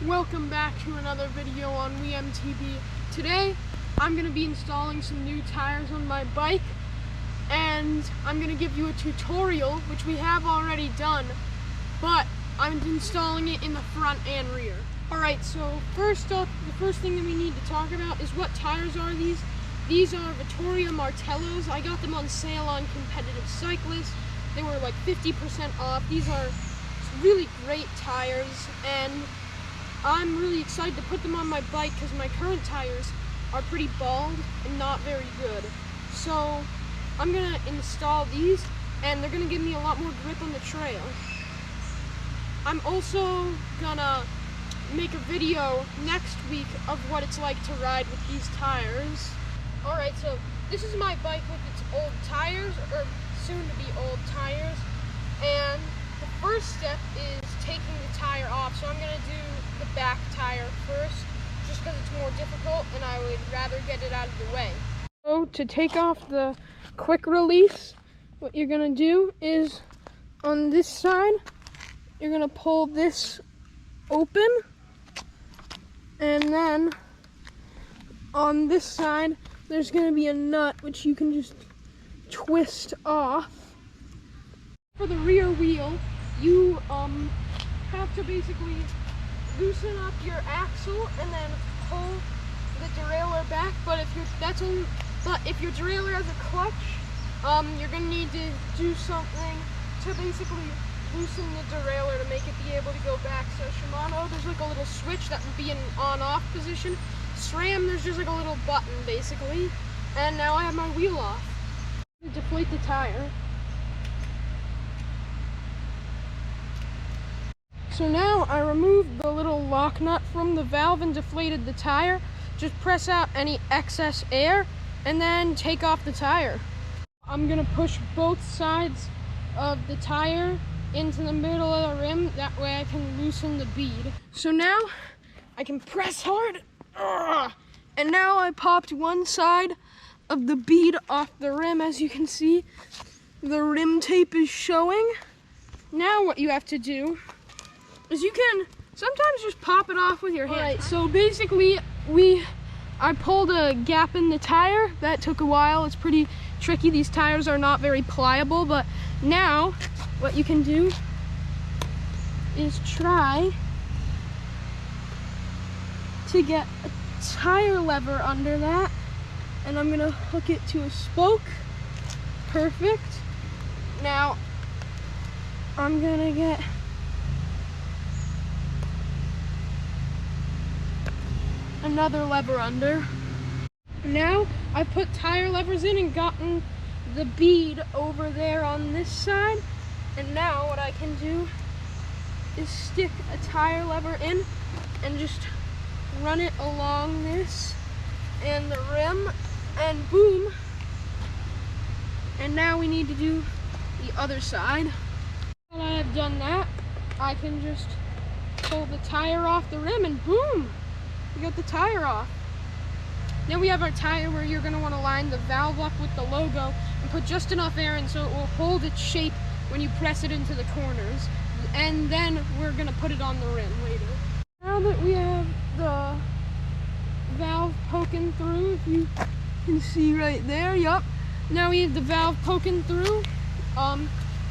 Welcome back to another video on MTB. Today I'm going to be installing some new tires on my bike, and I'm going to give you a tutorial which we have already done, but I'm installing it in the front and rear. Alright, so first up, the first thing that we need to talk about is what tires are these. These are Vittoria Martellos. I got them on sale on Competitive Cyclist. They were like 50% off. These are really great tires, and I'm really excited to put them on my bike because my current tires are pretty bald and not very good. So I'm gonna install these, and they're gonna give me a lot more grip on the trail. I'm also gonna make a video next week of what it's like to ride with these tires. Alright, so this is my bike with its old tires, or soon to be old tires, and the first step is taking the tire off. So I'm going to do the back tire first, just because it's more difficult and I would rather get it out of the way. So to take off the quick release, what you're going to do is on this side, you're going to pull this open, and then on this side, there's going to be a nut which you can just twist off. For the rear wheel, you have to basically loosen up your axle and then pull the derailleur back. But if your derailleur has a clutch, you're gonna need to do something to basically loosen the derailleur to make it be able to go back. So Shimano, there's like a little switch that would be in on-off position. SRAM, there's just like a little button basically. And now I have my wheel off. Deflate the tire. So now I removed the little lock nut from the valve and deflated the tire. Just press out any excess air and then take off the tire. I'm gonna push both sides of the tire into the middle of the rim. That way I can loosen the bead. So now I can press hard. And now I popped one side of the bead off the rim. As you can see, the rim tape is showing. Now what you have to do is you can sometimes just pop it off with your hand. Alright, so basically I pulled a gap in the tire. That took a while. It's pretty tricky. These tires are not very pliable, but now what you can do is try to get a tire lever under that, and I'm gonna hook it to a spoke. Perfect. Now I'm gonna get another lever under. Now I put tire levers in and gotten the bead over there on this side, and now what I can do is stick a tire lever in and just run it along this and the rim, and boom. And now we need to do the other side. When I have done that, I can just pull the tire off the rim, and boom, we got the tire off. Now we have our tire where you're going to want to line the valve up with the logo and put just enough air in so it will hold its shape when you press it into the corners. And then we're going to put it on the rim later. Now that we have the valve poking through, if you can see right there, yup. Now we have the valve poking through.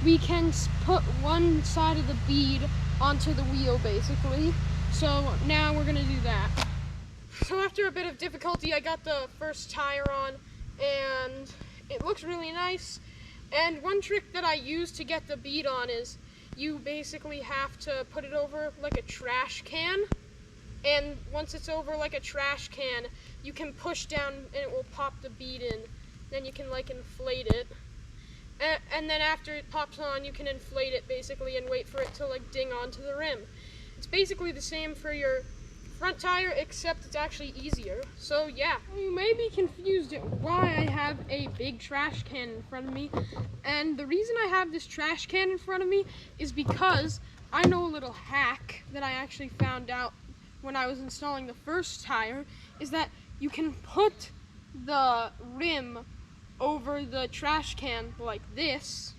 We can put one side of the bead onto the wheel basically. So now we're going to do that. So after a bit of difficulty, I got the first tire on, and it looks really nice. And one trick that I use to get the bead on is you basically have to put it over like a trash can. And once it's over like a trash can, you can push down and it will pop the bead in. Then you can like inflate it. And then after it pops on, you can inflate it basically and wait for it to like ding onto the rim. It's basically the same for your front tire, except it's actually easier. So yeah, you may be confused at why I have a big trash can in front of me. And the reason I have this trash can in front of me is because I know a little hack that I actually found out when I was installing the first tire, is that you can put the rim over the trash can like this.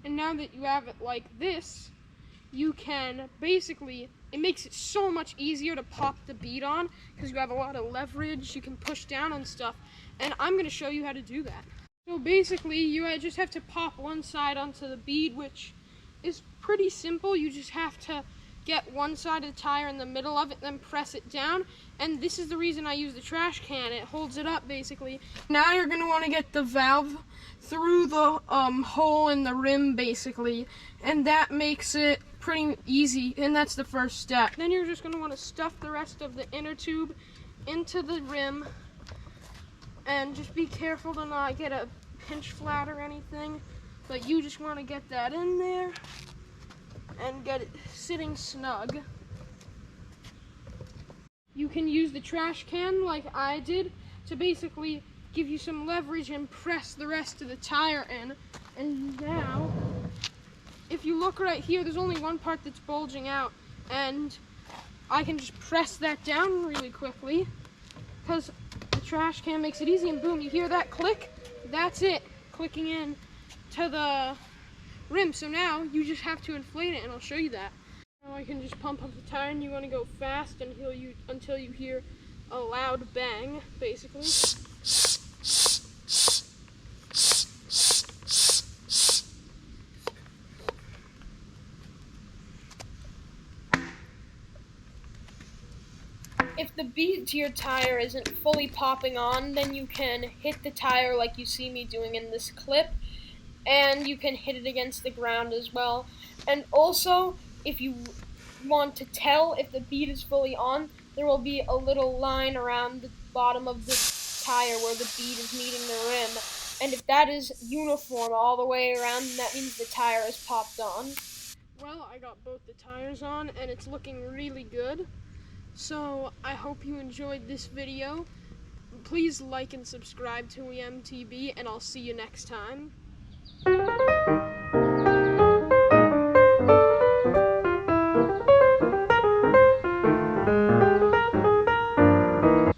And now that you have it like this, you can basically it makes it so much easier to pop the bead on because you have a lot of leverage. You can push down on stuff, and I'm going to show you how to do that. So basically, you just have to pop one side onto the bead, which is pretty simple. You just have to get one side of the tire in the middle of it, then press it down. And this is the reason I use the trash can. It holds it up, basically. Now you're going to want to get the valve through the hole in the rim, basically. And that makes it pretty easy, and that's the first step. Then you're just going to want to stuff the rest of the inner tube into the rim. And just be careful to not get a pinch flat or anything. But you just want to get that in there and get it sitting snug. You can use the trash can like I did to basically give you some leverage and press the rest of the tire in. And now, if you look right here, there's only one part that's bulging out, and I can just press that down really quickly because the trash can makes it easy, and boom, you hear that click? That's it, clicking in to the rim. So now you just have to inflate it, and I'll show you that. Now I can just pump up the tire, and you want to go fast until you hear a loud bang, basically. If the bead to your tire isn't fully popping on, then you can hit the tire like you see me doing in this clip, and you can hit it against the ground as well. And also, if you want to tell if the bead is fully on, there will be a little line around the bottom of the tire where the bead is meeting the rim. And if that is uniform all the way around, then that means the tire is popped on. Well, I got both the tires on, and it's looking really good. So I hope you enjoyed this video. Please like and subscribe to MTB, and I'll see you next time.